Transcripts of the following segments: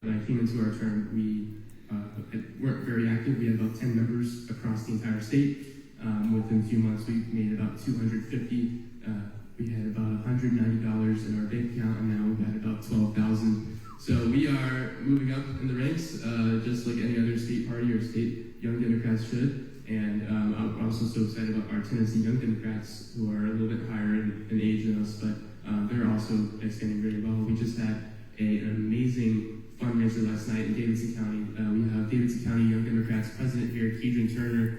When I came into our term, we weren't very active. We had about 10 members across the entire state. Within a few months, we made about 250. We had about $190 in our bank account, and now we've had about 12,000. So we are moving up in the ranks, just like any other state party or state Young Democrats should. And I'm also so excited about our Tennessee Young Democrats, who are a little bit higher in age than us, but they're also expanding very well. We just had an amazing fundraiser last night in Davidson County. We have Davidson County Young Democrats president here, Keidron Turner,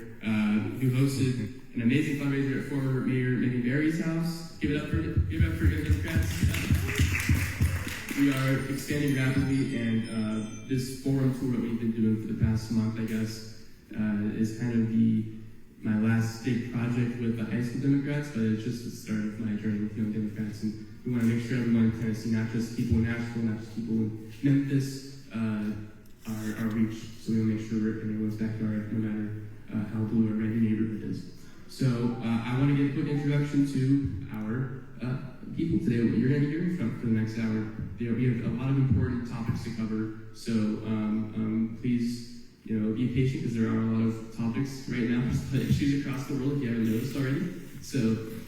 who hosted an amazing fundraiser at former Mayor Megan Barry's house. Give it up for Young Democrats. We are expanding rapidly, and this forum tour that we've been doing for the past month, I guess, is kind of my last big project with the high school Democrats, but it's just the start of my journey with Young Democrats, and we want to make sure everyone in Tennessee, not just people in Nashville, not just people in Memphis, are reached, so we'll make sure we're in everyone's backyard, no matter how blue or red your neighborhood is. So I want to give a quick introduction to our people today, what you're going to be hearing from for the next hour. We have a lot of important topics to cover, so please, be patient, because there are a lot of topics right now, issues across the world, if you haven't noticed already. So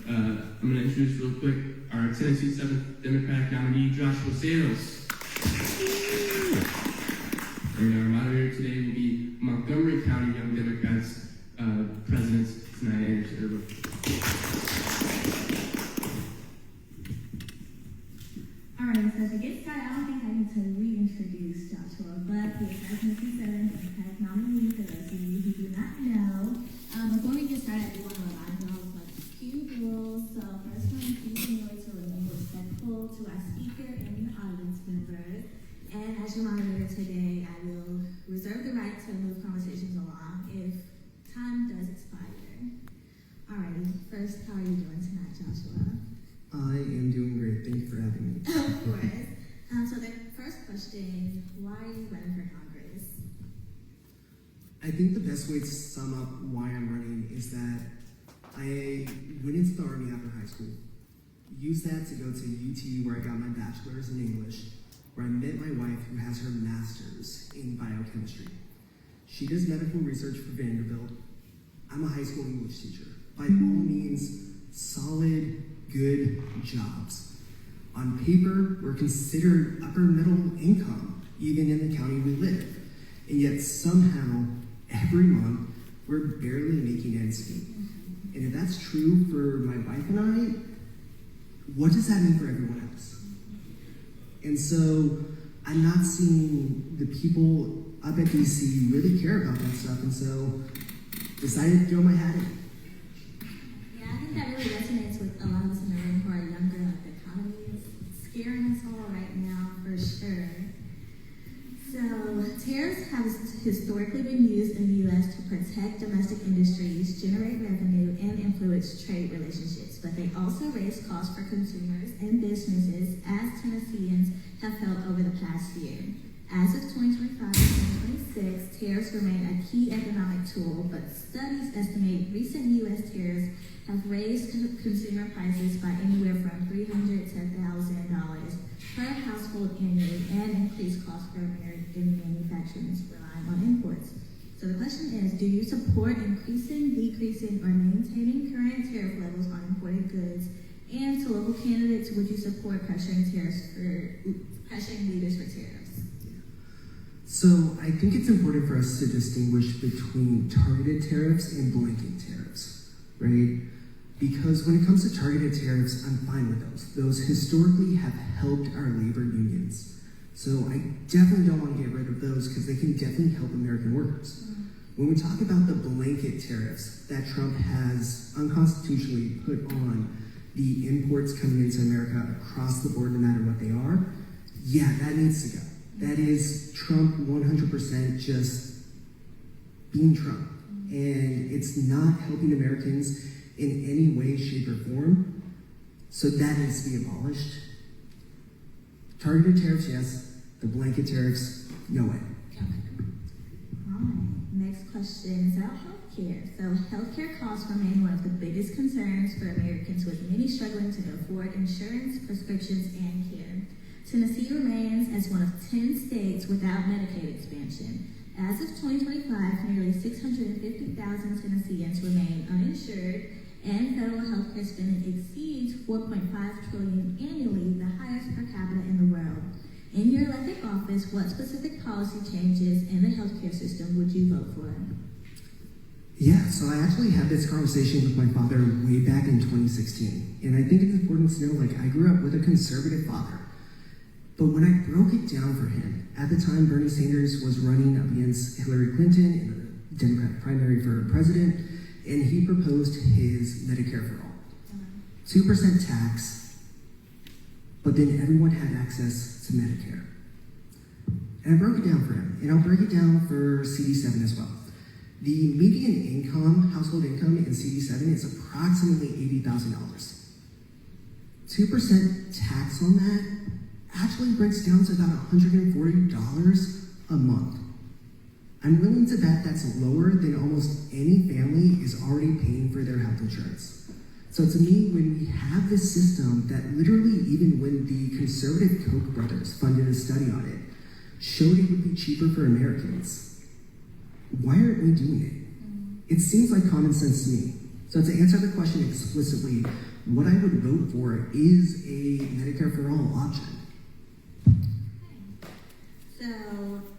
I'm going to introduce real quick our Tennessee 7th Democratic nominee, Joshua Sales. And our moderator today will be Montgomery County Young Democrats President Tanaya Anderson. All right, so to get started, I don't think I need to reintroduce Joshua, but he is our Tennessee 7th Democratic nominee for those of you who do not know. Before we get started, I do want to remind you all of a few rules. So first one, please remember to remain respectful to our speaker and the audience members. And as your moderator today, I will reserve the right to move conversations along if time does expire. All right, first, how are you doing tonight, Joshua? I am doing great. Thank you for having me. Of course. So the first question, why are you running for Congress? I think the best way to sum up why I'm running is that I went into the Army after high school, used that to go to UT where I got my bachelor's in English, where I met my wife who has her master's in biochemistry. She does medical research for Vanderbilt. I'm a high school English teacher. By all means, solid, good jobs. On paper, we're considered upper middle income, even in the county we live. And yet somehow, every month, we're barely making ends meet. And if that's true for my wife and I, what does that mean for everyone else? And so I'm not seeing the people up at DC really care about that stuff, and so decided to throw my hat in. Yeah, I think that really resonates with a lot of us in the room who are younger. Like, the economy is scaring us all right now, for sure. So, tariffs have historically been used in the U.S. to protect domestic industries, generate revenue, and influence trade relationships. But they also raise costs for consumers and businesses, as Tennesseans have felt over the past year. As of 2025 and 2026, tariffs remain a key economic tool, but studies estimate recent U.S. tariffs have raised consumer prices by anywhere from $300 to $1,000 per household annually and increased costs for American manufacturers relying on imports. So the question is, do you support increasing, decreasing, or maintaining current tariff levels on imported goods? And to local candidates, would you support pressuring leaders for tariffs? So I think it's important for us to distinguish between targeted tariffs and blanket tariffs, right? Because when it comes to targeted tariffs, I'm fine with those. Those historically have helped our labor unions. So I definitely don't want to get rid of those because they can definitely help American workers. When we talk about the blanket tariffs that Trump has unconstitutionally put on the imports coming into America across the board, no matter what they are, yeah, that needs to go. That is Trump 100% just being Trump. And it's not helping Americans in any way, shape, or form. So that needs to be abolished. Targeted tariffs, yes. The blanket tariffs, no way. All right, next question is about healthcare. So healthcare costs remain one of the biggest concerns for Americans, with many struggling to afford insurance, prescriptions, and care. Tennessee remains as one of 10 states without Medicaid expansion. As of 2025, nearly 650,000 Tennesseans remain uninsured, and federal healthcare spending exceeds $4.5 trillion annually, the highest per capita in the world. In your elected office, what specific policy changes in the healthcare system would you vote for? Yeah, so I actually had this conversation with my father way back in 2016. And I think it's important to know, I grew up with a conservative father. But when I broke it down for him, at the time Bernie Sanders was running up against Hillary Clinton in the Democratic primary for president, and he proposed his Medicare for all. 2% tax, but then everyone had access to Medicare. And I broke it down for him, and I'll break it down for CD7 as well. The median income, household income in CD7 is approximately $80,000. 2% tax on that actually breaks down to about $140 a month. I'm willing to bet that's lower than almost any family is already paying for their health insurance. So to me, when we have this system that literally, even when the conservative Koch brothers funded a study on it, showed it would be cheaper for Americans, why aren't we doing it? It seems like common sense to me. So to answer the question explicitly, what I would vote for is a Medicare for all option. So,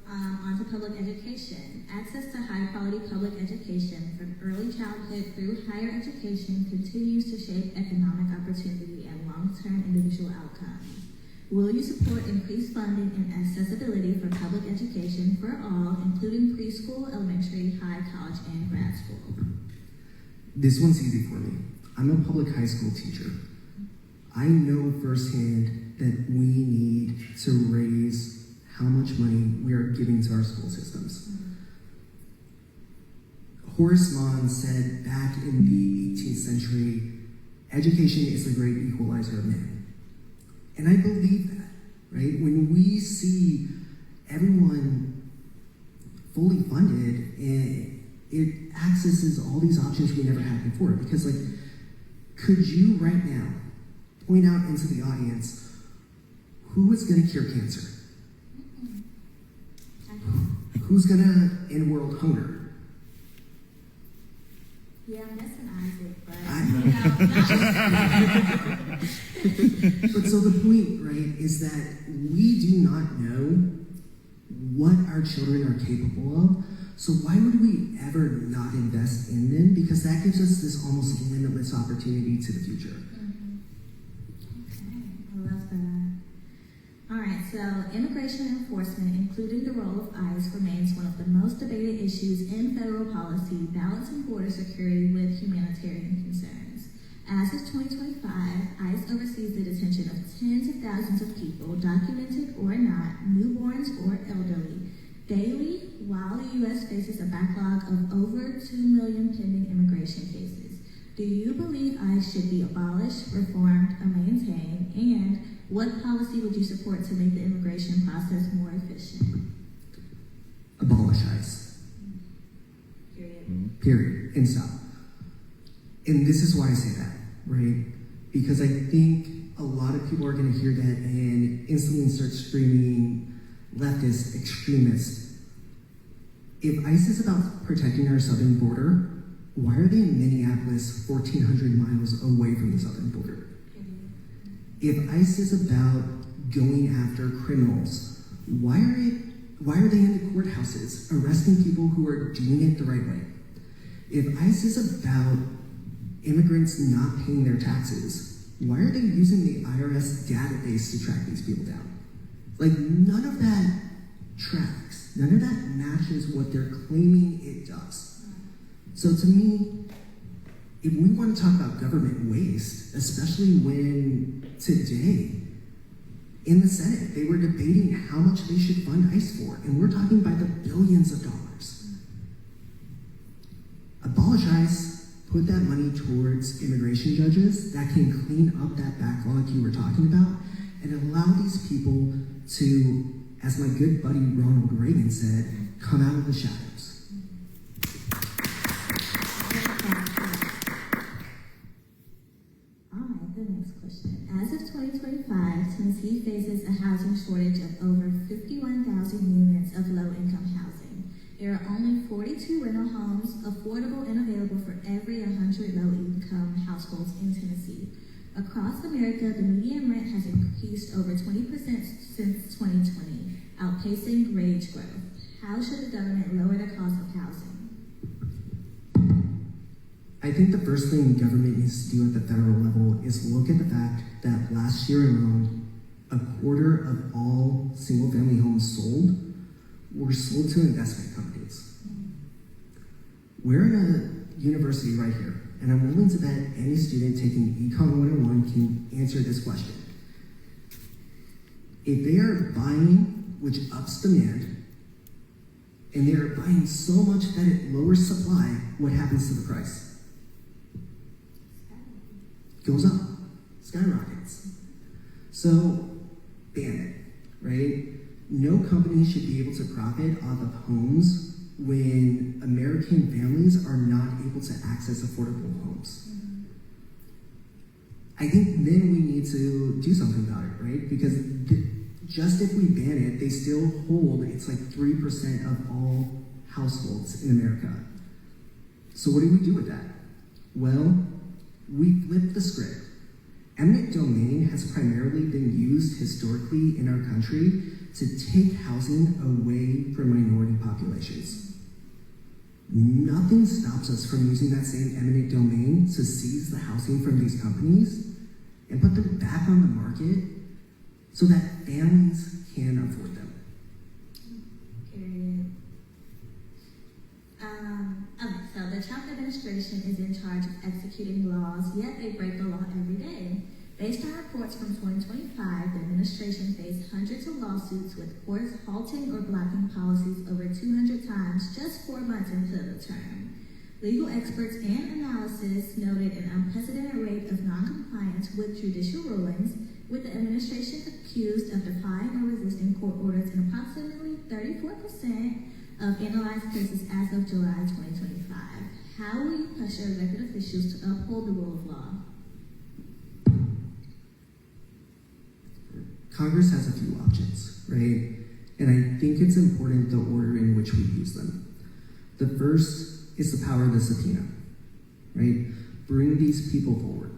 on to public education. Access to high-quality public education from early childhood through higher education continues to shape economic opportunity and long-term individual outcomes. Will you support increased funding and accessibility for public education for all, including preschool, elementary, high, college, and grad school? This one's easy for me. I'm a public high school teacher. I know firsthand that we need to raise how much money we are giving to our school systems. Horace Mann said back in the 18th century, education is the great equalizer of men. And I believe that, right? When we see everyone fully funded, it accesses all these options we never had before. Because, could you right now point out into the audience who is going to cure cancer? Who's going to end world hunger? Yeah, I'm missing Isaac, but But so the point, right, is that we do not know what our children are capable of. So why would we ever not invest in them? Because that gives us this almost limitless opportunity to the future. Okay, I love that. All right, so immigration enforcement, including the role of ICE, remains one of the most debated issues in federal policy, balancing border security with humanitarian concerns. As of 2025, ICE oversees the detention of tens of thousands of people, documented or not, newborns or elderly, daily, while the U.S. faces a backlog of over 2 million pending immigration cases. Do you believe ICE should be abolished, reformed, or maintained? And what policy would you support to make the immigration process more efficient? Abolish ICE. Period. Period. And stop. And this is why I say that, right? Because I think a lot of people are going to hear that and instantly start screaming leftist, extremist. If ICE is about protecting our southern border, why are they in Minneapolis 1,400 miles away from the southern border? If ICE is about going after criminals, why are they in the courthouses arresting people who are doing it the right way? If ICE is about immigrants not paying their taxes, why are they using the IRS database to track these people down? None of that tracks. None of that matches what they're claiming it does. So to me, if we want to talk about government waste, especially when today in the Senate they were debating how much they should fund ICE for, and we're talking by the billions of dollars. Abolish ICE, put that money towards immigration judges that can clean up that backlog you were talking about, and allow these people to, as my good buddy Ronald Reagan said, come out of the shadows. All right, the next question. As of 2025, Tennessee faces a housing 42 rental homes, affordable and available for every 100 low-income households in Tennessee. Across America, the median rent has increased over 20% since 2020, outpacing wage growth. How should the government lower the cost of housing? I think the first thing government needs to do at the federal level is look at the fact that last year alone, a quarter of all single-family homes sold were sold to investment companies. We're in a university right here, and I'm willing to bet any student taking Econ 101 can answer this question. If they are buying, which ups demand, and they are buying so much that it lowers supply, what happens to the price? Goes up, skyrockets. So, ban it, right? No company should be able to profit off of homes when American families are not able to access affordable homes. I think then we need to do something about it, right? Because just if we ban it, they still hold, it's like 3% of all households in America. So what do we do with that? Well, we flip the script. Eminent domain has primarily been used historically in our country to take housing away from minority populations. Nothing stops us from using that same eminent domain to seize the housing from these companies and put them back on the market so that families can afford them. Period. So the Trump administration is in charge of executing laws, yet they break the law every day. Based on reports from 2025, the administration faced hundreds of lawsuits with courts halting or blocking policies over 200 times just 4 months into the term. Legal experts and analysis noted an unprecedented rate of noncompliance with judicial rulings, with the administration accused of defying or resisting court orders in approximately 34% of analyzed cases as of July 2025. How will you pressure elected officials to uphold the rule of law? Congress has a few options, right? And I think it's important the order in which we use them. The first is the power of the subpoena, right? Bring these people forward.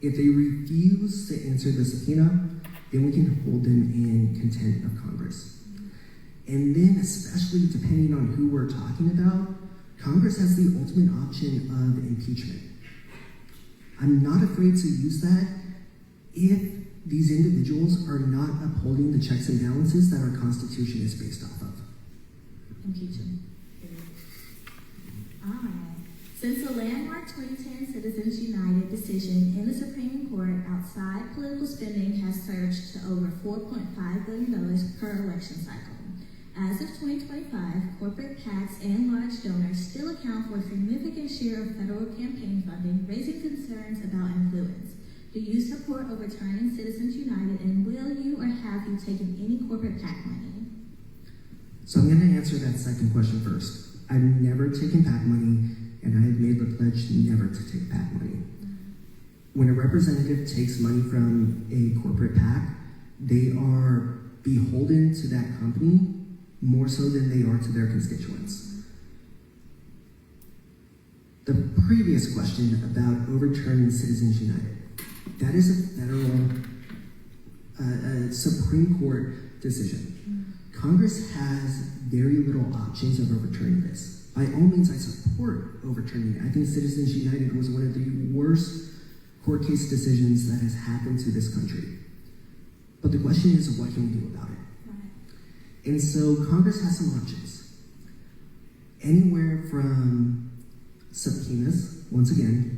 If they refuse to answer the subpoena, then we can hold them in contempt of Congress. And then, especially depending on who we're talking about, Congress has the ultimate option of impeachment. I'm not afraid to use that if these individuals are not upholding the checks and balances that our Constitution is based off of. Impeachment. All right. Since the landmark 2010 Citizens United decision in the Supreme Court, outside political spending has surged to over $4.5 billion per election cycle. As of 2025, corporate PACs and large donors still account for a significant share of federal campaign funding, raising concerns about influence. Do you support overturning Citizens United, and will you or have you taken any corporate PAC money? So I'm going to answer that second question first. I've never taken PAC money, and I have made the pledge never to take PAC money. When a representative takes money from a corporate PAC, they are beholden to that company more so than they are to their constituents. The previous question about overturning Citizens United, that is a federal Supreme Court decision. Congress has very little options of overturning this. By all means, I support overturning it. I think Citizens United was one of the worst court case decisions that has happened to this country. But the question is, what can we do about it? And so Congress has some options. Anywhere from subpoenas, once again,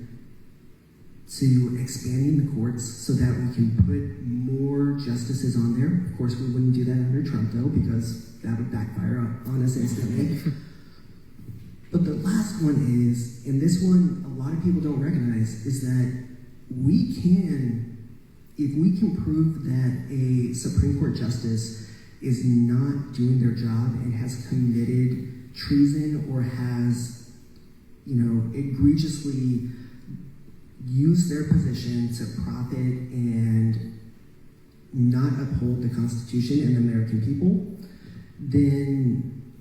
to expanding the courts so that we can put more justices on there. Of course, we wouldn't do that under Trump, though, because that would backfire on us instantly. But the last one is, and this one a lot of people don't recognize, is that we can, if we can prove that a Supreme Court justice is not doing their job and has committed treason or has, egregiously used their position to profit and not uphold the Constitution and the American people, then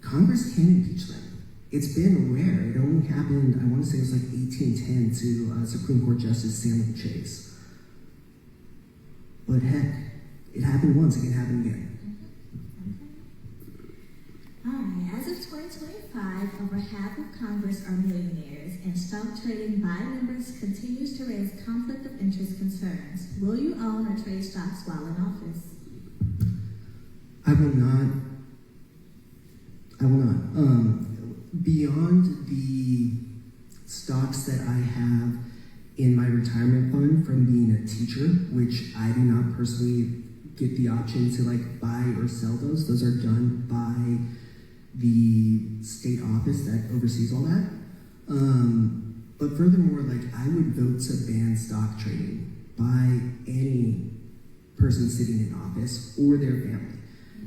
Congress can impeach them. It's been rare. It only happened, I want to say it was like 1810 to Supreme Court Justice Samuel Chase. But heck, it happened once, it can happen again. Alright, as of 2025, over half of Congress are millionaires, and stock trading by members continues to raise conflict of interest concerns. Will you own or trade stocks while in office? I will not. Beyond the stocks that I have in my retirement fund from being a teacher, which I do not personally get the option to like buy or sell those. Those are done by the state office that oversees all that. But furthermore, like I would vote to ban stock trading by any person sitting in office or their family.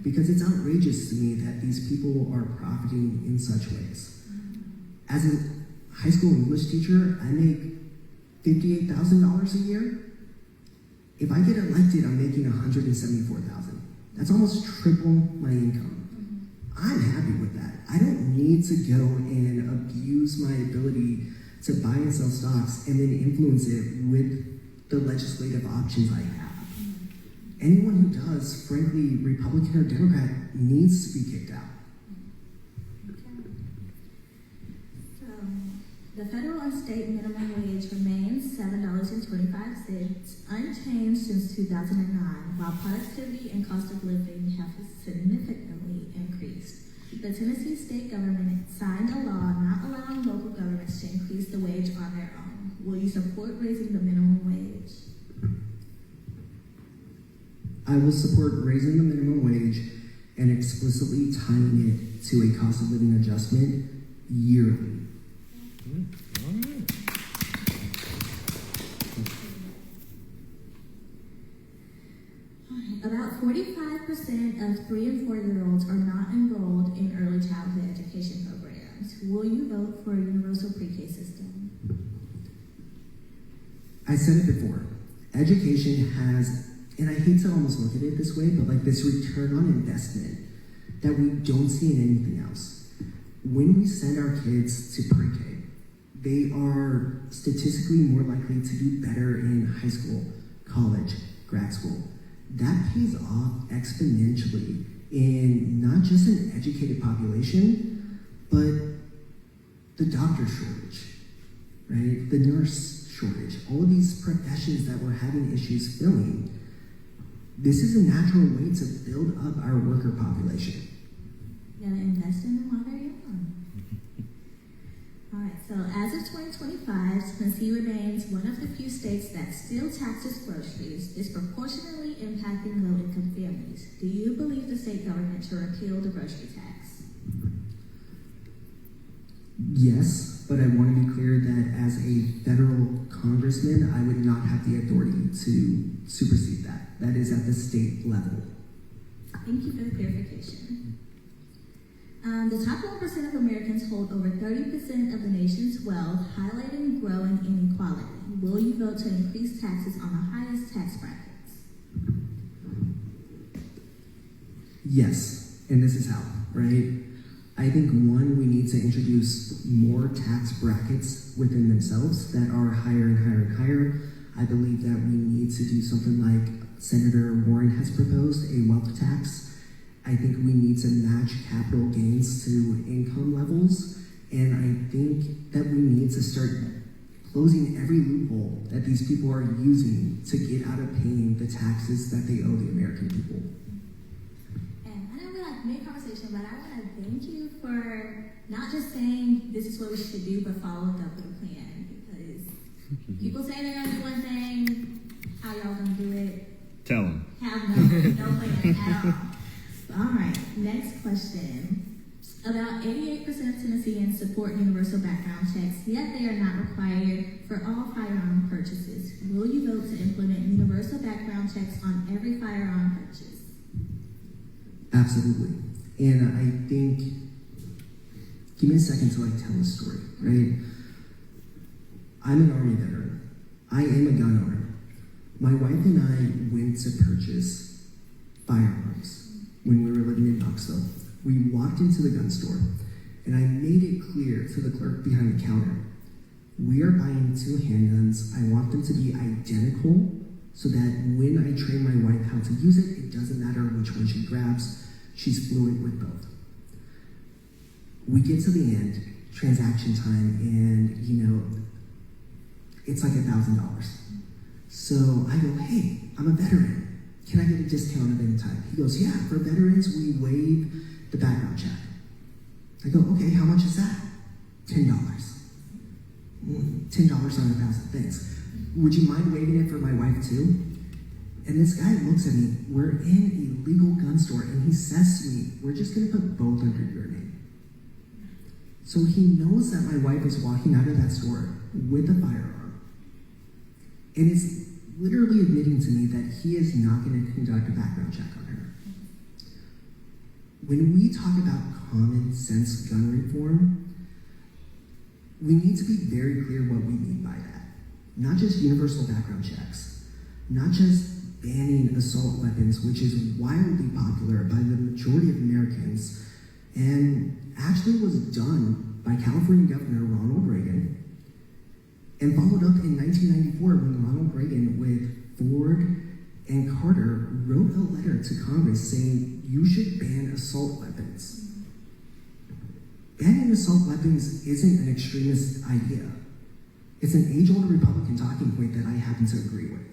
Because it's outrageous to me that these people are profiting in such ways. As a high school English teacher, I make $58,000 a year. If I get elected, I'm making $174,000. That's almost triple my income. I'm happy with that. I don't need to go and abuse my ability to buy and sell stocks and then influence it with the legislative options I have. Anyone who does, frankly, Republican or Democrat, needs to be kicked out. Okay. So, the federal and state minimum wage remains $7.25, unchanged since 2009, while productivity and cost of living have significantly increased. The Tennessee state government signed a law not allowing local governments to increase the wage on their own. Will you support raising the minimum wage? I will support raising the minimum wage and explicitly tying it to a cost of living adjustment yearly. About 45% of 3 and 4-year-olds are not enrolled in early childhood education programs. Will you vote for a universal pre-K system? I said it before. Education has, and I hate to almost look at it this way, but like this return on investment that we don't see in anything else. When we send our kids to pre-K, they are statistically more likely to do better in high school, college, grad school. That pays off exponentially in not just an educated population, but the doctor shortage, right? The nurse shortage, all of these professions that we're having issues filling. This is a natural way to build up our worker population. You gotta invest in them while they're young. Alright, so as of 2025, Tennessee remains one of the few states that still taxes groceries, disproportionately impacting low-income families. Do you believe the state government should repeal the grocery tax? Yes, but I want to be clear that as a federal congressman, I would not have the authority to supersede that. That is at the state level. Thank you for the clarification. The top 1% of Americans hold over 30% of the nation's wealth, highlighting growing inequality. Will you vote to increase taxes on the highest tax brackets? Yes, and this is how, right? I think one, we need to introduce more tax brackets within themselves that are higher and higher and higher. I believe that we need to do something like Senator Warren has proposed, a wealth tax. I think we need to match capital gains to income levels, and I think that we need to start closing every loophole that these people are using to get out of paying the taxes that they owe the American people. And I know we're like mid-conversation, but I want to thank you for not just saying this is what we should do, but following up with a plan. Because people say they're going to do one thing, how y'all going to do it? Tell them. Have no plan at all. All right, next question. About 88% of Tennesseans support universal background checks, yet they are not required for all firearm purchases. Will you vote to implement universal background checks on every firearm purchase? Absolutely. And I think, give me a second to like tell a story, right? I'm an Army veteran. I am a gun owner. My wife and I went to purchase firearms when we were living in Knoxville. We walked into the gun store, and I made it clear to the clerk behind the counter, we are buying 2 handguns. I want them to be identical so that when I train my wife how to use it, it doesn't matter which one she grabs. She's fluent with both. We get to the end, transaction time, and it's like $1,000. So I go, hey, I'm a veteran. Can I get a discount of any type? He goes, yeah, for veterans, we waive the background check. I go, okay, how much is that? $10. $10 on 1,000, thanks. Would you mind waiving it for my wife too? And this guy looks at me, we're in a legal gun store, and he says to me, we're just gonna put both under your name. So he knows that my wife is walking out of that store with a firearm, and is literally admitting to me that he is not going to conduct a background check on her. When we talk about common sense gun reform, we need to be very clear what we mean by that. Not just universal background checks, not just banning assault weapons, which is wildly popular by the majority of Americans, and actually was done by California Governor Ronald Reagan, and followed up in 1994 when Ronald Reagan with Ford and Carter wrote a letter to Congress saying you should ban assault weapons. Banning assault weapons isn't an extremist idea. It's an age-old Republican talking point that I happen to agree with.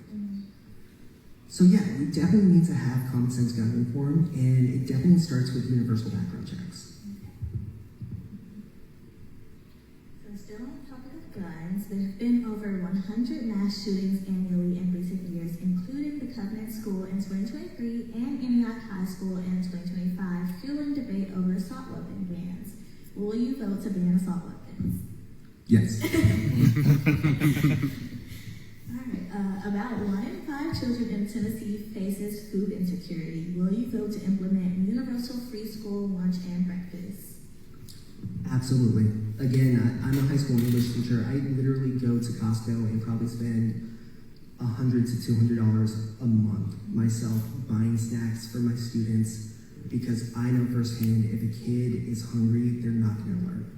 So yeah, we definitely need to have common sense gun reform, and it definitely starts with universal background checks. So still on the topic of guns, there have been over 100 mass shootings annually in recent years, including the Covenant School in 2023 and Antioch High School in 2025, fueling debate over assault weapon bans. Will you vote to ban assault weapons? Yes. About 1 in 5 children in Tennessee faces food insecurity. Will you vote to implement universal free school lunch and breakfast? Absolutely. Again, I'm a high school English teacher. I literally go to Costco and probably spend $100 to $200 a month myself buying snacks for my students because I know firsthand if a kid is hungry, they're not going to learn.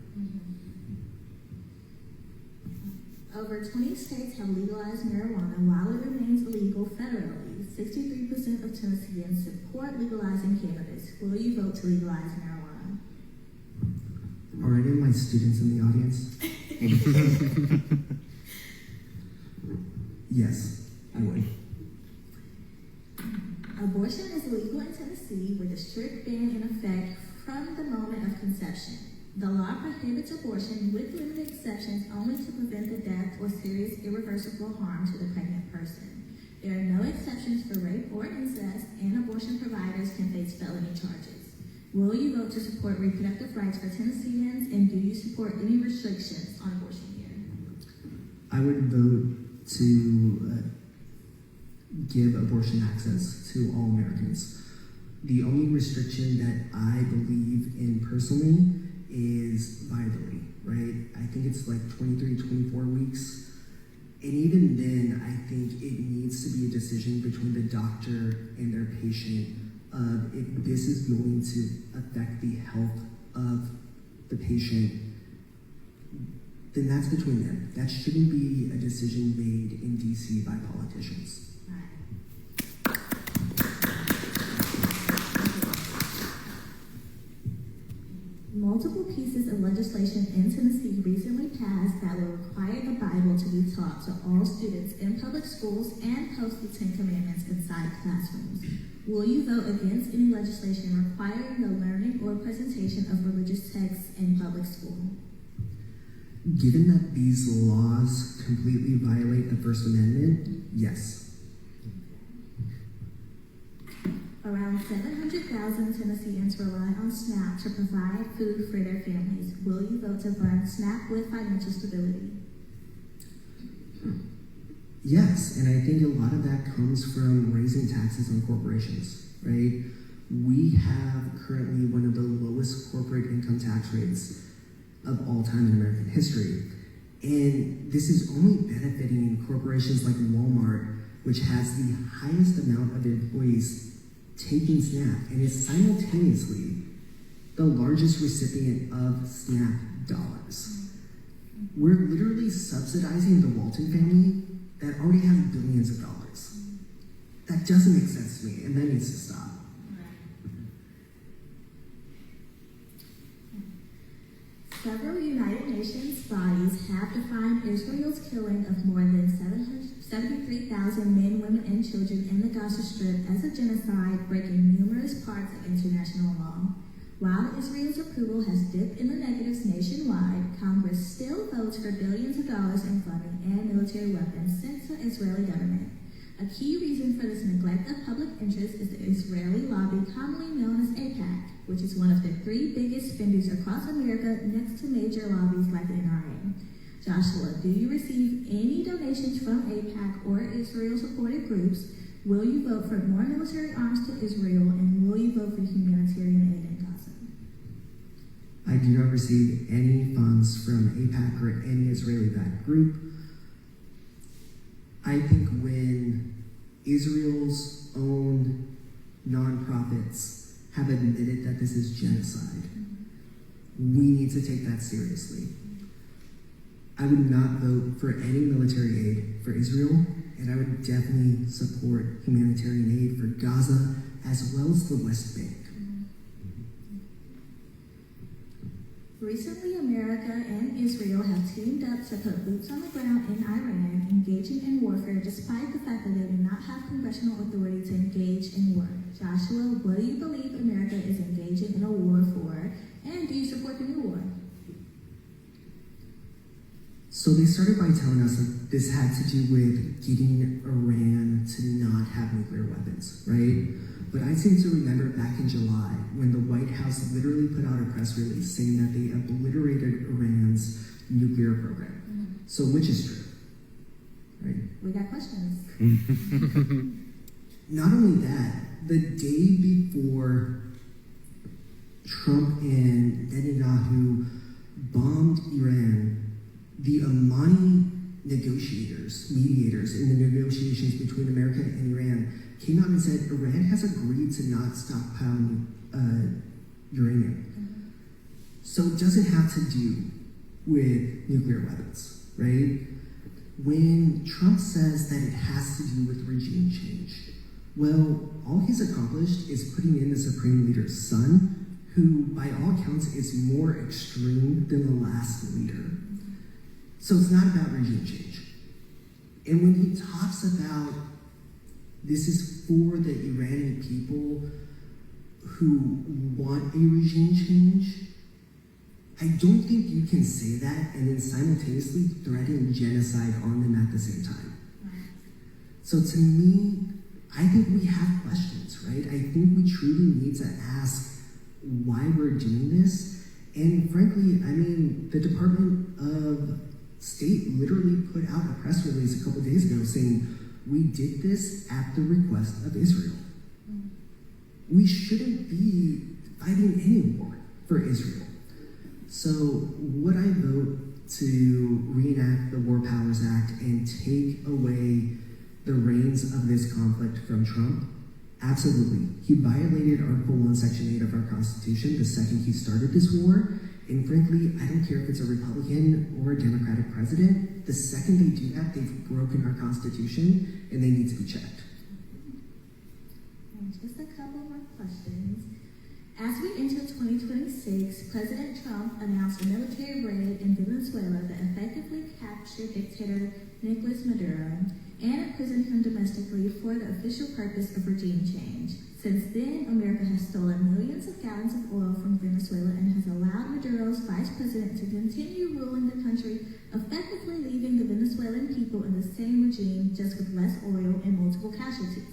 Over 20 states have legalized marijuana while it remains illegal federally. 63% of Tennesseans support legalizing cannabis. Will you vote to legalize marijuana? Are any of my students in the audience? Yes, I would. Abortion is illegal in Tennessee with a strict ban in effect from the moment of conception. The law prohibits abortion with limited exceptions only to prevent the death or serious irreversible harm to the pregnant person. There are no exceptions for rape or incest, and abortion providers can face felony charges. Will you vote to support reproductive rights for Tennesseans, and do you support any restrictions on abortion here? I would vote to give abortion access to all Americans. The only restriction that I believe in personally is viability, right? I think it's like 23, 24 weeks. And even then, I think it needs to be a decision between the doctor and their patient of if this is going to affect the health of the patient, then that's between them. That shouldn't be a decision made in DC by politicians. Multiple pieces of legislation in Tennessee recently passed that will require the Bible to be taught to all students in public schools and post the 10 Commandments inside classrooms. Will you vote against any legislation requiring the learning or presentation of religious texts in public school? Given that these laws completely violate the First Amendment, yes. Around 700,000 Tennesseans rely on SNAP to provide food for their families. Will you vote to fund SNAP with financial stability? Yes, and I think a lot of that comes from raising taxes on corporations, right? We have currently one of the lowest corporate income tax rates of all time in American history. And this is only benefiting corporations like Walmart, which has the highest amount of employees taking SNAP, and is simultaneously the the largest recipient of SNAP dollars. We're literally subsidizing the Walton family that already has billions of dollars. That doesn't make sense to me, and that needs to stop. Several United Nations bodies have defined Israel's killing of more than 73,000 men, women, and children in the Gaza Strip as a genocide, breaking numerous parts of international law. While Israel's approval has dipped in the negatives nationwide, Congress still votes for billions of dollars in funding and military weapons sent to the Israeli government. A key reason for this neglect of public interest is the Israeli lobby commonly known as APAC, which is one of the 3 biggest spenders across America next to major lobbies like the NRA. Joshua, do you receive any donations from APAC or Israel-supported groups? Will you vote for more military arms to Israel, and will you vote for humanitarian aid in Gaza? I do not receive any funds from APAC or any Israeli-backed group. I think when Israel's own nonprofits have admitted that this is genocide, we need to take that seriously. I would not vote for any military aid for Israel, and I would definitely support humanitarian aid for Gaza as well as the West Bank. Recently, America and Israel have teamed up to put boots on the ground in Iran, engaging in warfare despite the fact that they do not have congressional authority to engage in war. Joshua, what do you believe America is engaging in a war for, and do you support the new war? So they started by telling us that this had to do with getting Iran to not have nuclear weapons, right? But I seem to remember back in July when the White House literally put out a press release saying that they obliterated Iran's nuclear program. So which is true, right? We got questions. Not only that, the day before Trump and Netanyahu bombed Iran, the Amani mediators in the negotiations between America and Iran came out and said Iran has agreed to not stockpile uranium. So it doesn't have to do with nuclear weapons, right? When Trump says that it has to do with regime change, well, all he's accomplished is putting in the Supreme Leader's son, who by all accounts is more extreme than the last leader. So it's not about regime change. And when he talks about this is for the Iranian people who want a regime change, I don't think you can say that and then simultaneously threaten genocide on them at the same time. So to me, I think we have questions, right? I think we truly need to ask why we're doing this. And frankly, I mean, the Department of State literally put out a press release a couple days ago saying, we did this at the request of Israel. We shouldn't be fighting any war for Israel. So would I vote to reenact the War Powers Act and take away the reins of this conflict from Trump? Absolutely. He violated Article 1, Section 8 of our Constitution the second he started this war. And frankly, I don't care if it's a Republican or a Democratic president. The second they do that, they've broken our Constitution, and they need to be checked. And just a couple more questions. As we enter 2026, President Trump announced a military raid in Venezuela that effectively captured dictator Nicolas Maduro and imprisoned him domestically for the official purpose of regime change. Since then, America has stolen millions of gallons of oil from Venezuela and has allowed Maduro's vice president to continue ruling the country, effectively leaving the Venezuelan people in the same regime, just with less oil and multiple casualties.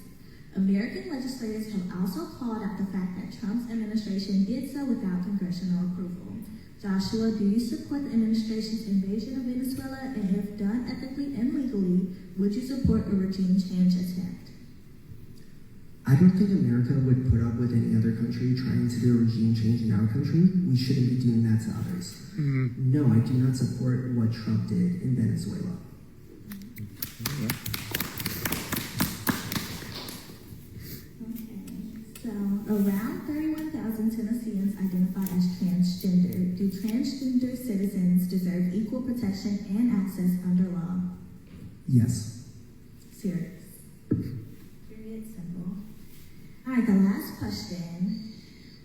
American legislators have also called out the fact that Trump's administration did so without congressional approval. Joshua, do you support the administration's invasion of Venezuela, and if done ethically and legally, would you support a regime change attempt? I don't think America would put up with any other country trying to do a regime change in our country. We shouldn't be doing that to others. No, I do not support what Trump did in Venezuela. Okay, so around 31,000 Tennesseans identify as transgender citizens deserve equal protection and access under law? Yes. Serious. Period. Simple. All right, the last question.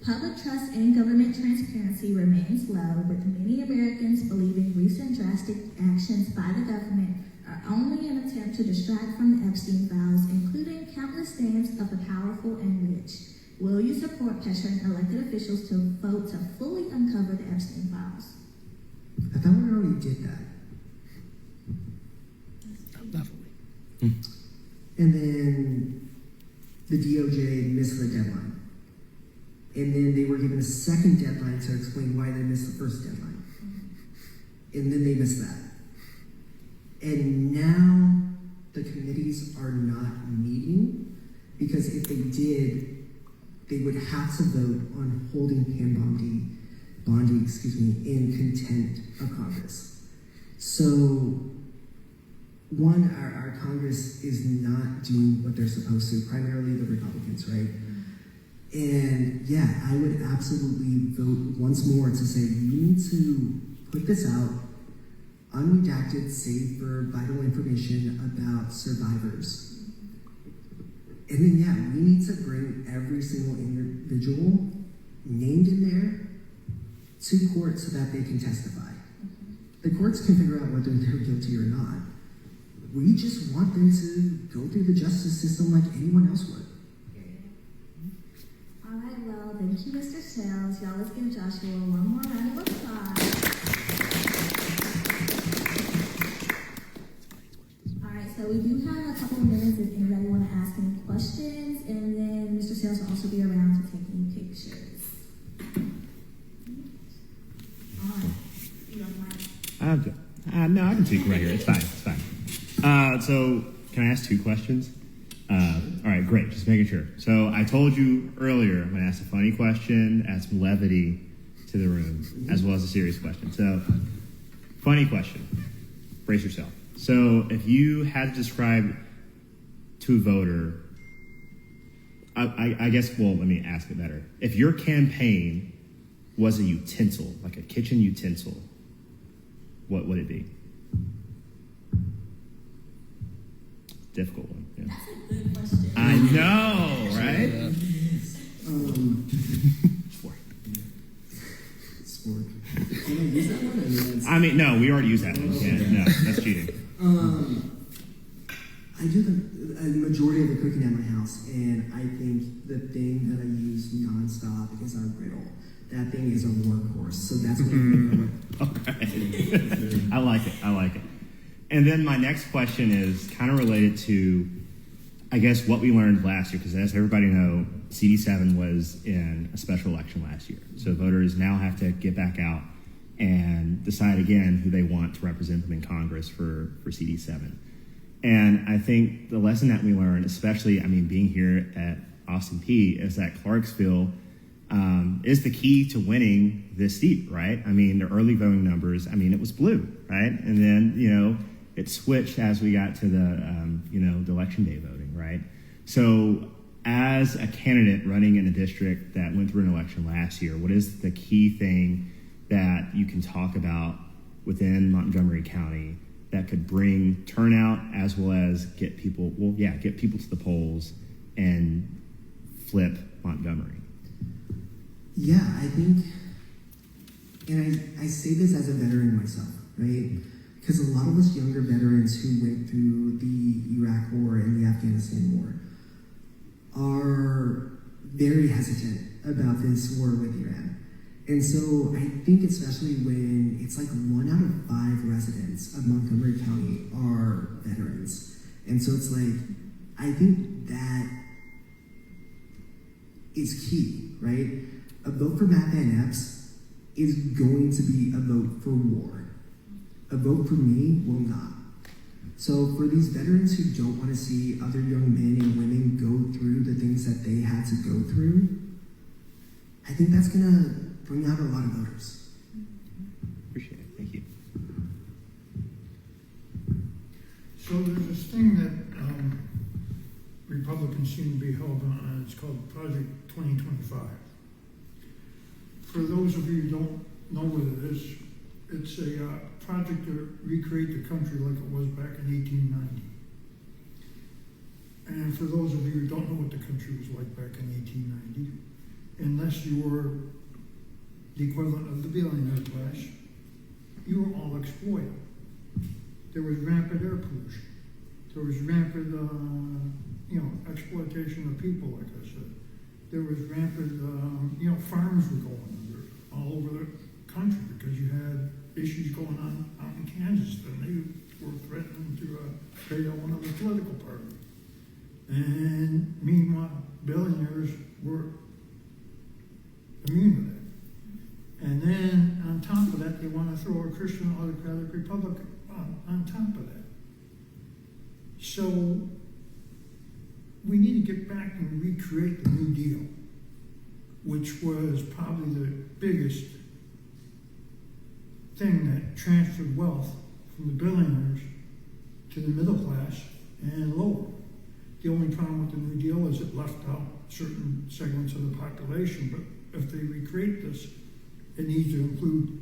Public trust in government transparency remains low, with many Americans believing recent drastic actions by the government are only an attempt to distract from the Epstein files, including countless names of the powerful and rich. Will you support pressuring elected officials to vote to fully uncover the Epstein files? I thought we already did that. Definitely. And then the DOJ missed the deadline. And then they were given a second deadline to explain why they missed the first deadline. And then they missed that. And now the committees are not meeting because if they did, they would have to vote on holding Pam Bondi, in contempt of Congress. So, one, our Congress is not doing what they're supposed to, primarily the Republicans, right? And yeah, I would absolutely vote once more to say you need to put this out, unredacted, save for vital information about survivors. And then yeah, we need to bring every single individual named in there to court so that they can testify. The courts can figure out whether they're guilty or not. We just want them to go through the justice system like anyone else would. All right, well, thank you, Mr. Sales. Y'all, let's give Joshua one more round of applause. All right, so we do have a couple of minutes if anybody want to ask any questions, and then Mr. Sales will also be around to take any pictures. All right, you got the mic. No, I can speak right here. It's fine. It's fine. So, can I ask 2 questions? All right, great. Just making sure. So, I told you earlier I'm going to ask a funny question, add some levity to the room, as well as a serious question. So, funny question. Brace yourself. So, if you had to describe to a voter, I guess, well, let me ask it better. If your campaign was a utensil, like a kitchen utensil, what would it be? Difficult one. Yeah. That's a good question. I know, right? Sport. Can I use that one? I mean, no, we already used that one. Yeah, no, that's cheating. I do a majority of the cooking at my house, and I think the thing that I use nonstop is our griddle. That thing is a workhorse, so that's what I'm Okay. I like it. And then my next question is kind of related to, I guess, what we learned last year, because as everybody know, CD7 was in a special election last year. So voters now have to get back out and decide again who they want to represent them in Congress for CD7. And I think the lesson that we learned, especially, being here at Austin Peay, is that Clarksville is the key to winning this seat, right? The early voting numbers, it was blue, right? And then, it switched as we got to the election day voting, right? So as a candidate running in a district that went through an election last year, what is the key thing that you can talk about within Montgomery County that could bring turnout as well as get people to the polls and flip Montgomery? Yeah, I think, and I say this as a veteran myself, right? Because a lot of us younger veterans who went through the Iraq War and the Afghanistan War are very hesitant about this war with Iran. And so I think especially when it's like 1 out of 5 residents of Montgomery County are veterans. And so it's like, I think that is key, right? A vote for Matt Van Epps is going to be a vote for war. A vote for me will not. So for these veterans who don't want to see other young men and women go through the things that they had to go through, I think that's going to bring out a lot of voters. Appreciate it. Thank you. So there's this thing that Republicans seem to be held on, it's called Project 2025. For those of you who don't know what it is. It's a project to recreate the country like it was back in 1890. And for those of you who don't know what the country was like back in 1890, unless you were the equivalent of the billionaire class, you were all exploited. There was rampant air pollution. There was rampant, exploitation of people, like I said. There was rampant, farms were going under all over the country because you had issues going on out in Kansas, and they were threatening to create one of the political parties. And meanwhile, billionaires were immune to that. And then on top of that, they want to throw a Christian autocratic republic on top of that. So we need to get back and recreate the New Deal, which was probably the biggest thing that transferred wealth from the billionaires to the middle class and lower. The only problem with the New Deal is it left out certain segments of the population, but if they recreate this, it needs to include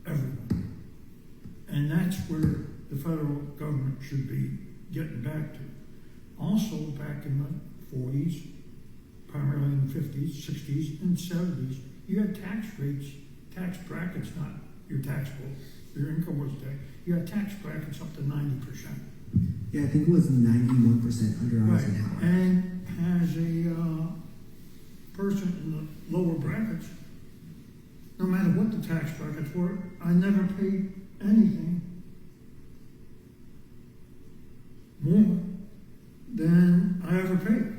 everyone. And that's where the federal government should be getting back to. Also, back in the 40s, primarily in the 50s, 60s, and 70s, you had tax rates, tax brackets, not your taxable, your income was taxed. You had tax brackets up to 90%. Yeah, I think it was 91% under Eisenhower. And as a person in the lower brackets, no matter what the tax brackets were, I never paid anything more than I ever paid.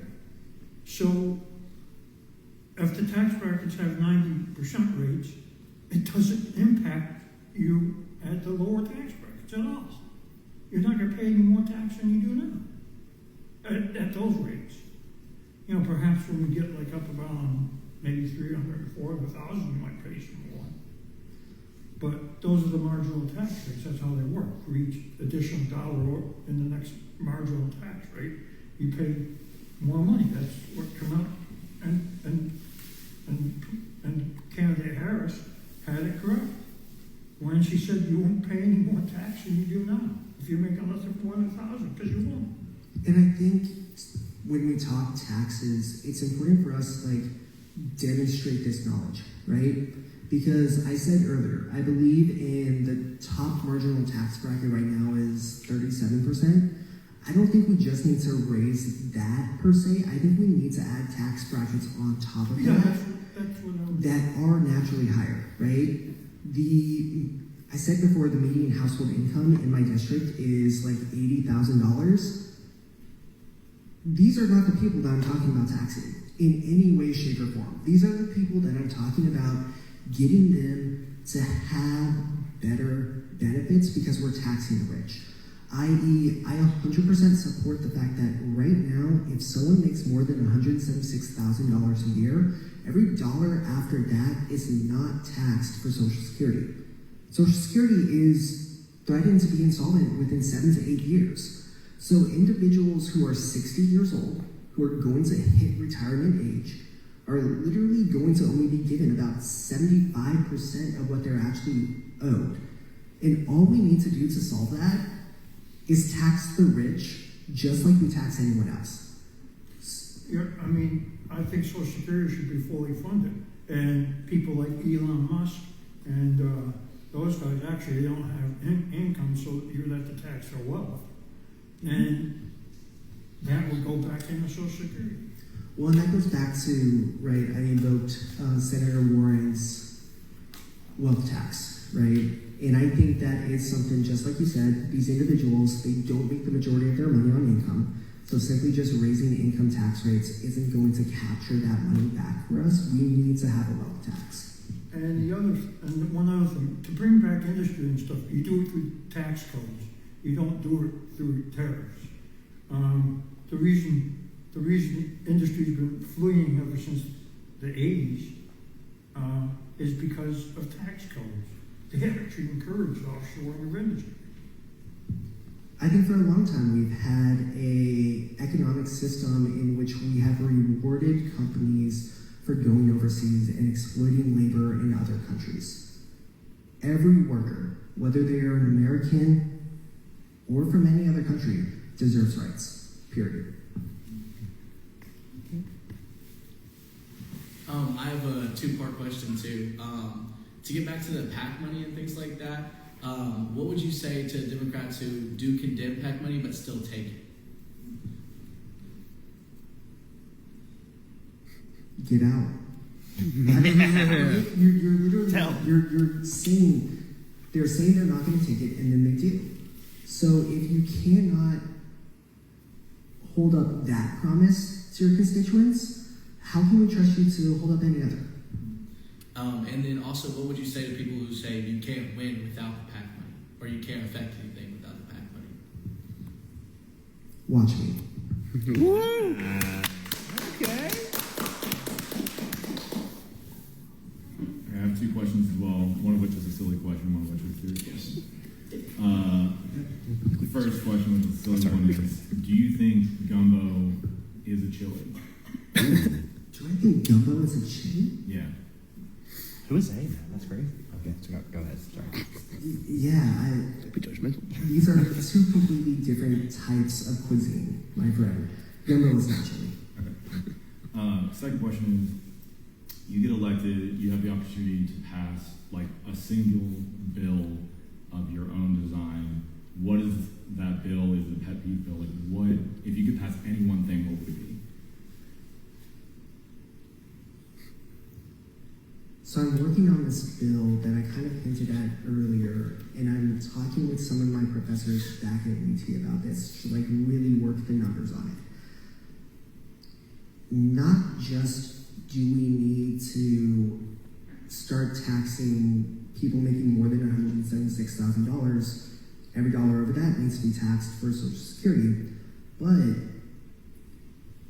So if the tax brackets have 90% rates, it doesn't impact you at the lower tax brackets at all. You're not going to pay any more tax than you do now at those rates. Perhaps when we get like up around maybe 300 or 400,000, you might pay some more. But those are the marginal tax rates. That's how they work. For each additional dollar in the next marginal tax rate, you pay more money. That's what come out. And candidate Harris had it correct when she said you won't pay any more tax than you do now if you're making less than 400,000, because you won't. And I think when we talk taxes, it's important for us to demonstrate this knowledge, right? Because I said earlier, I believe in the top marginal tax bracket right now is 37%. I don't think we just need to raise that per se. I think we need to add tax brackets on top of that are naturally higher, right? I said before, the median household income in my district is like $80,000. These are not the people that I'm talking about taxing in any way, shape, or form. These are the people that I'm talking about getting them to have better benefits because we're taxing the rich. I.e., I 100% support the fact that right now, if someone makes more than $176,000 a year, every dollar after that is not taxed for Social Security. Social Security is threatened to be insolvent within 7 to 8 years. So individuals who are 60 years old, who are going to hit retirement age, are literally going to only be given about 75% of what they're actually owed. And all we need to do to solve that is tax the rich just like we tax anyone else. Yeah, I think Social Security should be fully funded. And people like Elon Musk and those guys, actually, they don't have income, so you would have to tax their wealth. And that would go back into Social Security. Well, and that goes back to, right, I invoked Senator Warren's wealth tax, right? And I think that is something, just like you said, these individuals, they don't make the majority of their money on income. So simply just raising income tax rates isn't going to capture that money back for us. We need to have a wealth tax. And one other thing, to bring back industry and stuff, you do it through tax codes. You don't do it through tariffs. The reason industry's been fleeing ever since the 80s is because of tax codes. They actually encourage offshoring of industry. I think for a long time we've had an economic system in which we have rewarded companies for going overseas and exploiting labor in other countries. every worker, whether they are an American or from any other country, deserves rights, period. I have a two-part question too. To get back to the PAC money and things like that, what would you say to Democrats who do condemn PAC money but still take it? Get out. You're literally you're saying they're saying they're not going to take it, and then they do. So if you cannot hold up that promise to your constituents, how can we trust you to hold up any other? And then also, what would you say to people who say you can't win without the PAC money, or you can't affect anything without the PAC money? Watch me. Okay. I have two questions as well, one of which is a silly question, one of which is serious. The first question, which is a silly one, is do you think gumbo is a chili? Do I think gumbo is a chili? Yeah. Who is saying that? That's crazy. Okay, so go ahead. Sorry. Yeah, Be judgmental. these are two completely different types of cuisine, my friend. Gumbo is not chili. Okay. Second question is, you get elected, you have the opportunity to pass like a single bill of your own design. What is that bill? Is it a pet peeve bill? Like what, if you could pass any one thing, what would it be? So I'm working on this bill that I kind of hinted at earlier, and I'm talking with some of my professors back at UT about this to like really work the numbers on it. Not just do we need to start taxing people making more than $176,000, every dollar over that needs to be taxed for Social Security, but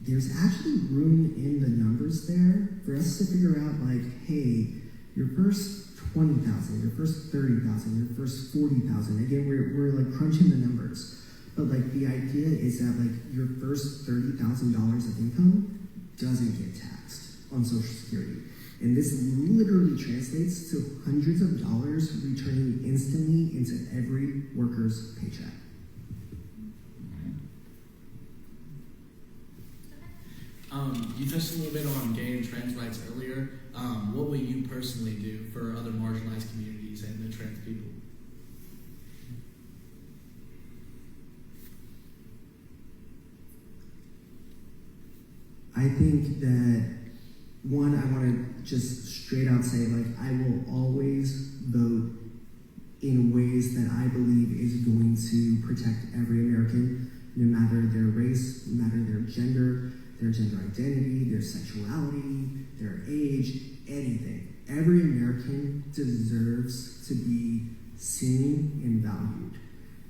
there's actually room in the numbers there for us to figure out, like, hey, your first 20,000, your first 30,000, your first 40,000. Again, we're like crunching the numbers, but like the idea is that like your first $30,000 of income doesn't get taxed on Social Security, and this literally translates to hundreds of dollars returning instantly into every worker's paycheck. You touched a little bit on gay and trans rights earlier. What will you personally do for other marginalized communities and the trans people? I think that, one, I want to just straight out say, like, I will always vote in ways that I believe is going to protect every American, no matter their race, no matter their gender identity, their sexuality, their age, anything. Every American deserves to be seen and valued.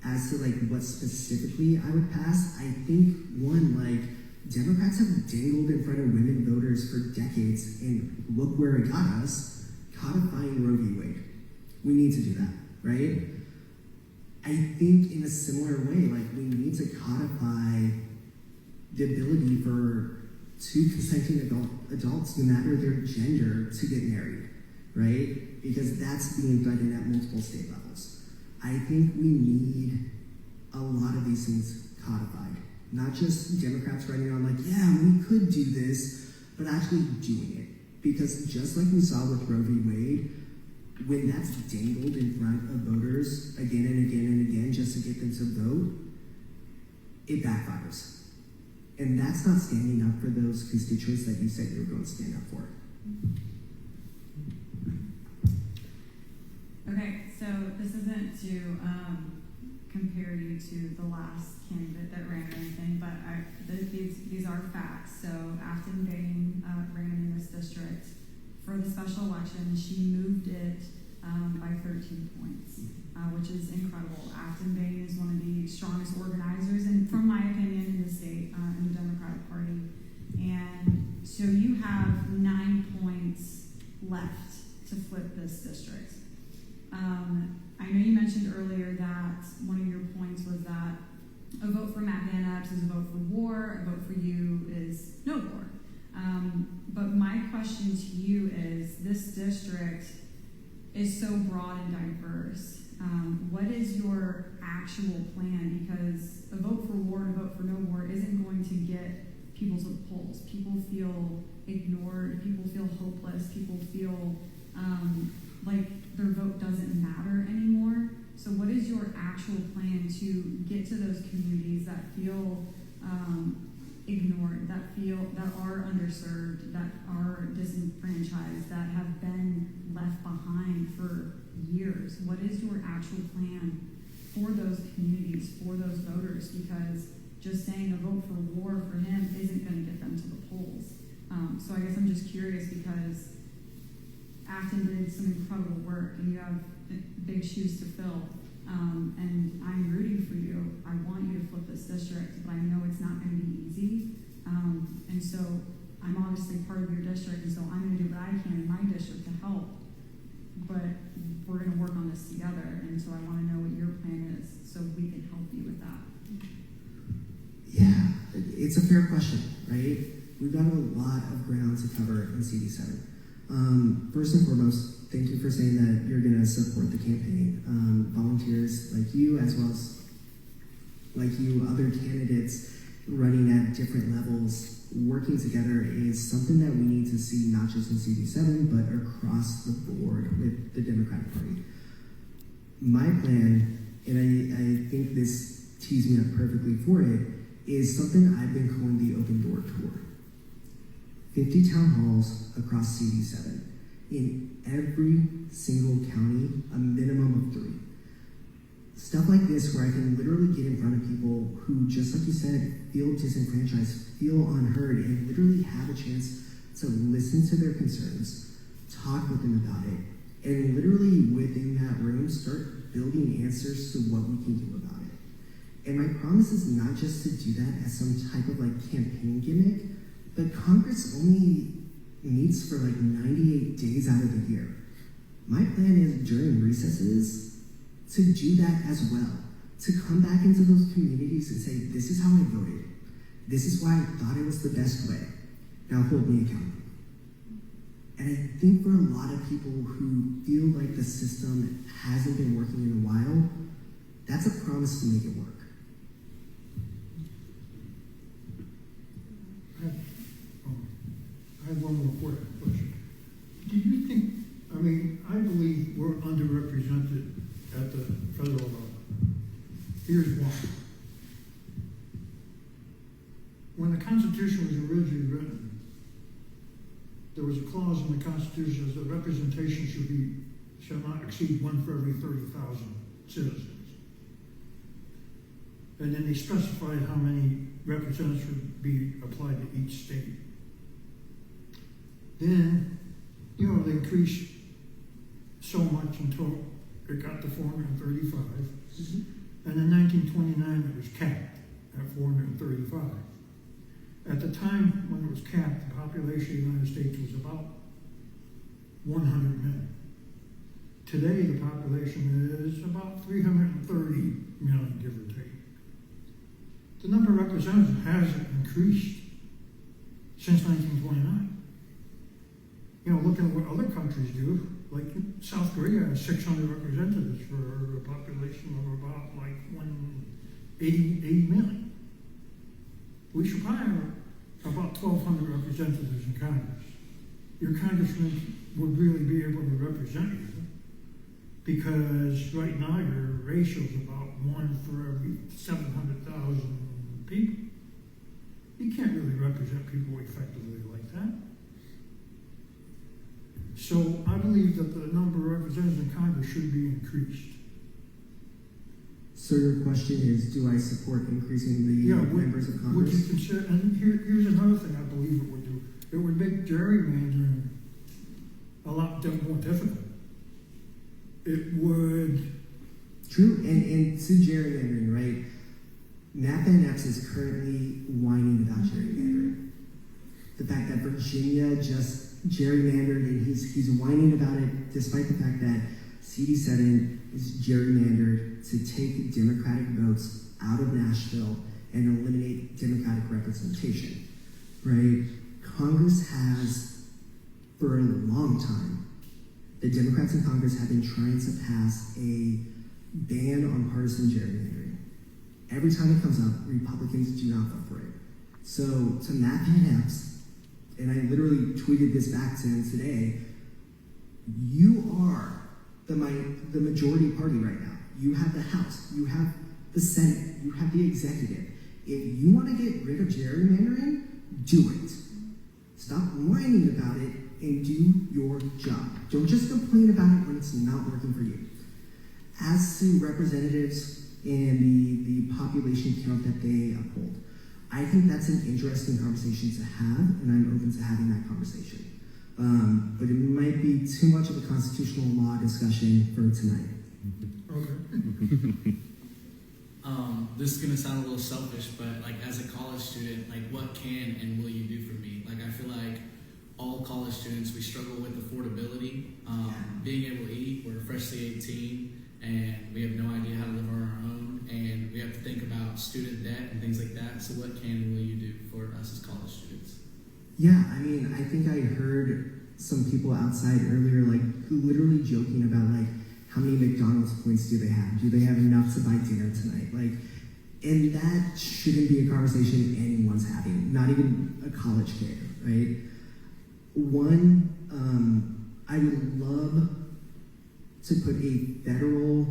As to like what specifically I would pass, I think one, like, Democrats have dangled in front of women voters for decades, and look where it got us, codifying Roe v. Wade. We need to do that, right? I think in a similar way, like, we need to codify the ability for two consenting adults, no matter their gender, to get married, right? Because that's being threatened at multiple state levels. I think we need a lot of these things codified. Not just Democrats writing on like, yeah, we could do this, but actually doing it. Because just like we saw with Roe v. Wade, when that's dangled in front of voters again and again and again just to get them to vote, it backfires. And that's not standing up for those constituents that you said you were going to stand up for. Okay, so this isn't to compare you to the last candidate that ran or anything, but these are facts. So Afton Bain ran in this district for the special election. She moved it by 13 points, which is incredible. Afton Bain is one of the strongest organizers, and from my opinion, in the state, in the Democratic Party. And so you have 9 points left to flip this district. I know you mentioned earlier that one of your points was that a vote for Matt Van Epps is a vote for war, a vote for you is no war. But my question to you is, this district is so broad and diverse. What is your actual plan? Because a vote for war and a vote for no war isn't going to get people to the polls. People feel ignored. People feel hopeless. People feel like their vote doesn't matter anymore. So what is your actual plan to get to those communities that feel ignored, that are underserved, that are disenfranchised, that have been left behind for years? What is your actual plan for those communities, for those voters? Because just saying a vote for war for him isn't going to get them to the polls. So I guess I'm just curious, because Afton did some incredible work and you have big shoes to fill. And I'm rooting for you. I want you to flip this district, but I know it's not going to be easy. And so I'm obviously part of your district, and so I'm going to do what I can in my district to help. But we're going to work on this together, and so I want to know what your plan is so we can help you with that. Yeah, it's a fair question, right? We've got a lot of ground to cover in CD7. First and foremost, thank you for saying that you're going to support the campaign. Volunteers like you, as well as like you, other candidates running at different levels, working together is something that we need to see not just in CD7, but across the board with the Democratic Party. My plan, and I think this tees me up perfectly for it, is something I've been calling the Open Door Tour. 50 town halls across CD7. In every single county, a minimum of 3. Stuff like this where I can literally get in front of people who, just like you said, feel disenfranchised, feel unheard, and literally have a chance to listen to their concerns, talk with them about it, and literally within that room start building answers to what we can do about it. And my promise is not just to do that as some type of like campaign gimmick, but Congress only meets for like 98 days out of the year. My plan is during recesses to do that as well, to come back into those communities and say, this is how I voted. This is why I thought it was the best way. Now hold me accountable. And I think for a lot of people who feel like the system hasn't been working in a while, that's a promise to make it work. I have one more question. Do you think, I believe we're underrepresented at the federal level. Here's why. When the Constitution was originally written, there was a clause in the Constitution that representation shall not exceed 1 for every 30,000 citizens. And then they specified how many representatives would be applied to each state. Then, they increased so much until it got to 435. Mm-hmm. And in 1929, it was capped at 435. At the time when it was capped, the population of the United States was about 100 million. Today, the population is about 330 million, give or take. The number of representatives hasn't increased since 1929. Look at what other countries do. Like South Korea has 600 representatives for a population of about 180 million. We should probably have about 1,200 representatives in Congress. Your congressman would really be able to represent you, because right now your ratio is about 1 for every 700,000 people. You can't really represent people effectively like that. So I believe that the number of representatives in Congress should be increased. So your question is, do I support increasing the members of Congress? Would you consider, and here's another thing I believe it would do. It would make gerrymandering a lot more difficult. It would... True, and to gerrymandering, right? Matt Van Epps is currently whining about gerrymandering. The fact that Virginia just gerrymandered, and he's whining about it, despite the fact that CD7 is gerrymandered to take Democratic votes out of Nashville and eliminate Democratic representation, right? Congress has, for a long time, the Democrats in Congress have been trying to pass a ban on partisan gerrymandering. Every time it comes up, Republicans do not vote for it. So to Matt Van Epps, and I literally tweeted this back to him today, you are the majority party right now. You have the House, you have the Senate, you have the executive. If you want to get rid of gerrymandering, do it. Stop whining about it and do your job. Don't just complain about it when it's not working for you. As to representatives and the population count that they uphold, I think that's an interesting conversation to have, and I'm open to having that conversation. But it might be too much of a constitutional law discussion for tonight. Okay. This is gonna sound a little selfish, but like as a college student, like what can and will you do for me? Like I feel like all college students, we struggle with affordability, being able to eat. We're freshly 18, and we have no idea how to live on our own, and we have to think about student debt and things like that. So what can and will you do for us as college students? Yeah, I mean, I think I heard some people outside earlier, like, literally joking about, like, how many McDonald's points do they have? Do they have enough to buy dinner tonight? Like, and that shouldn't be a conversation anyone's having, not even a college kid, right? One, I would love to put a federal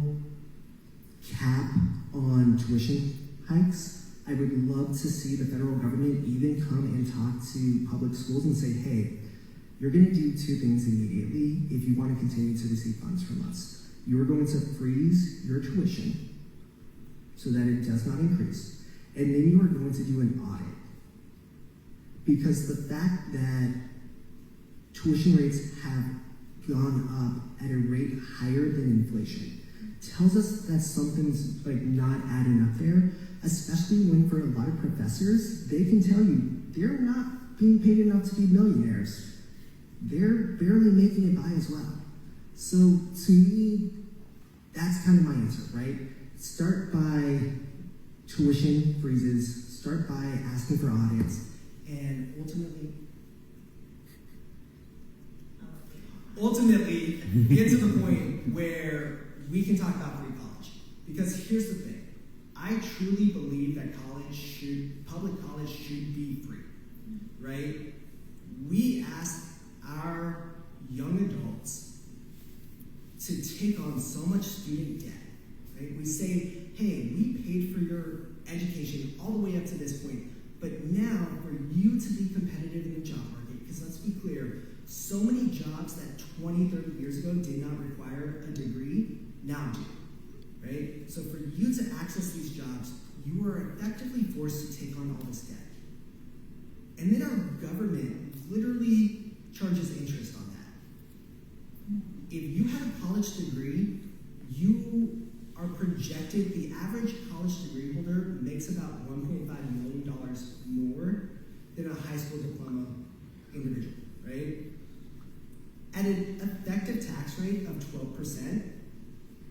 cap on tuition hikes. I would love to see the federal government even come and talk to public schools and say, hey, you're going to do two things immediately if you want to continue to receive funds from us. You are going to freeze your tuition so that it does not increase, and then you are going to do an audit. Because the fact that tuition rates have gone up at a rate higher than inflation tells us that something's like not adding up there, especially when for a lot of professors, they can tell you they're not being paid enough to be millionaires. They're barely making it by as well. So to me, that's kind of my answer, right? Start by tuition freezes, start by asking for audits, and ultimately get to the point where we can talk about free college. Because here's the thing, I truly believe that public college should be free, right? We ask our young adults to take on so much student debt, right? We say, hey, we paid for your education all the way up to this point, but now for you to be competitive in the job market, because let's be clear, so many jobs that 20, 30 years ago did not require a degree, now do, right? So for you to access these jobs, you are effectively forced to take on all this debt. And then our government literally charges interest on that. If you have a college degree, you are projected, the average college degree holder makes about $1.5 million more than a high school diploma individual, right? At an effective tax rate of 12%,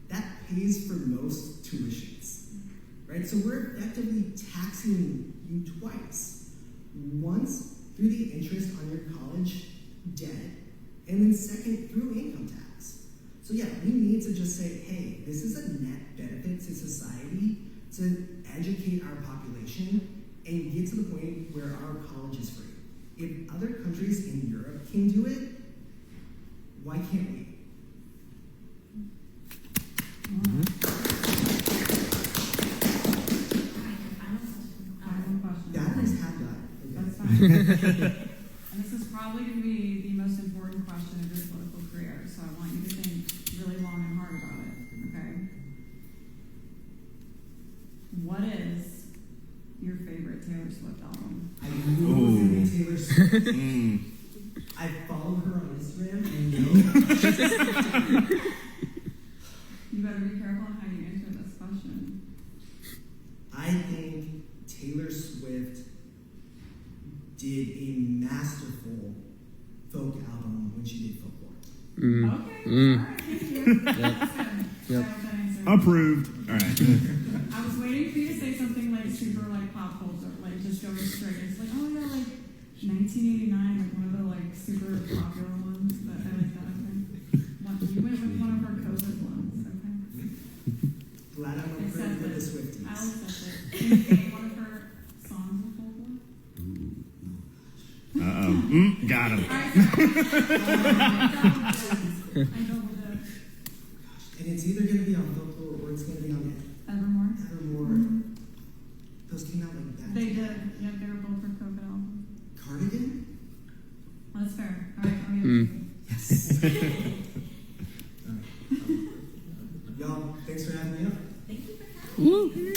that pays for most tuitions, right? So we're effectively taxing you twice. Once through the interest on your college debt, and then second through income tax. So yeah, we need to just say, hey, this is a net benefit to society to educate our population and get to the point where our college is free. If other countries in Europe can do it, why can't we? Batteries have that. That's fine. And this is probably going to be the most important question of your political career, so I want you to think really long and hard about it, okay? What is your favorite Taylor Swift album? I knew it was Taylor Swift. I follow her on Instagram and know. You better be careful on how you answer this question. I think Taylor Swift did a masterful folk album when she did folklore. Okay, all right, thank you. That's good. Yep. That answer. Approved. All right. I was waiting for you to say something like super like pop culture, like just going straight. It's like, oh yeah, like 1989, like one of the like super popular ones. But I like that. Okay. What Got him. I doubled it. And it's either going to be on Folklore or it's going to be on Evermore. Evermore. Mhm. Those came out like that. They did. Yep, they were both for COVID album. Cardigan? Well, that's fair. All right, I'll give it to you. Yes. Y'all, thanks for having me up. Thank you for coming.